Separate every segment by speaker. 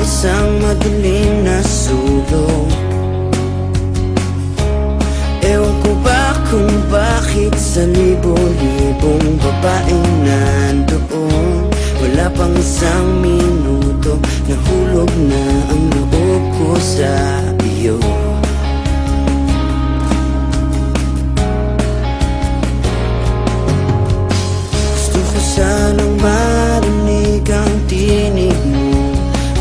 Speaker 1: isang madilim na sulok. Ewan ko ba kung bakit sa libo-libong babaeng nandoon, wala pang isang minuto, nahulog na ang loob ko sa iyo. Gusto ko sanang marinig ang tinig mo,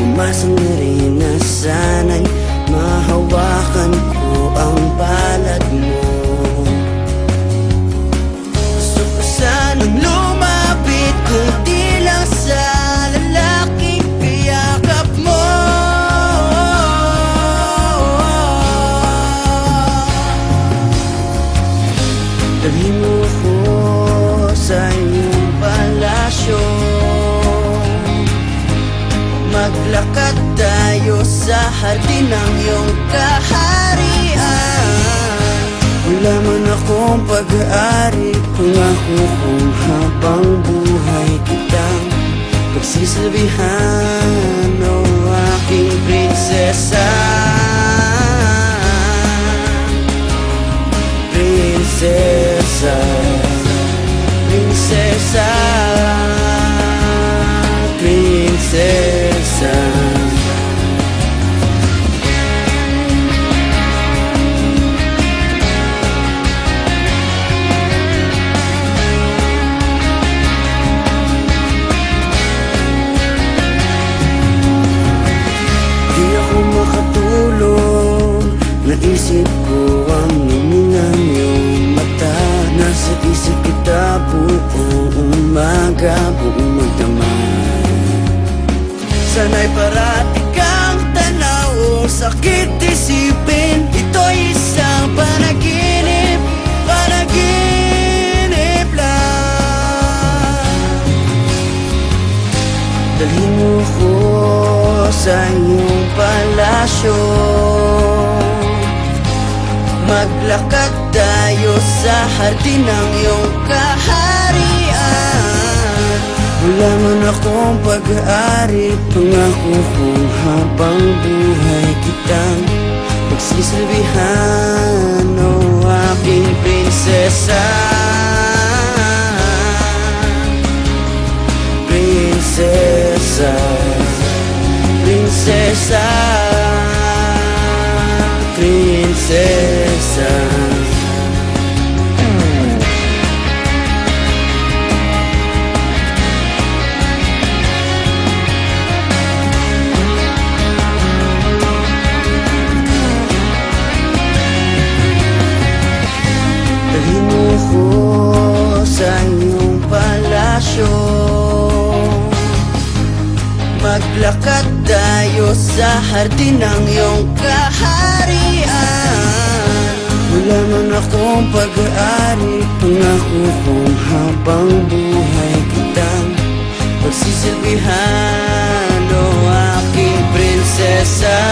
Speaker 1: umasang na rin na sana'y mahawakan ko ang palad mo. Gusto ko sanang lumapit kung di lang sa lalaking kayakap mo. Dalhin mo ko sa iyong palasyo, maglakad tayo sa hardin ng iyong kaharian. Wala man akong pag-aari, pangako kung habang buhay kitang pagsisilbihan, o aking prinsesa. Prinsesa, prinsesa, prinsesa. Naisip ko ang luminang iyong mata, nasa isip kita buong umaga, buong magdamag. Sana'y parati kang tanaw, sakit isipin, ito'y isang panaginip, panaginip lang. Dalhin mo ko sa iyong palasyo, maglakad tayo sa hardin ng iyong kaharian. Wala man akong pag-aari, pangako kung habang buhay kitang pagsisilbihan, o aking prinsesa. Prinsesa, prinsesa, prinsesa. Dalhin mo ko sa iyong palasyo, maglakad tayo sa hardin ng iyong kaharian. Wala man akong pag-aari, pangako kung habang buhay kitang pagsisilbihan, o aking prinsesa.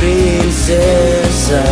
Speaker 1: Prinsesa.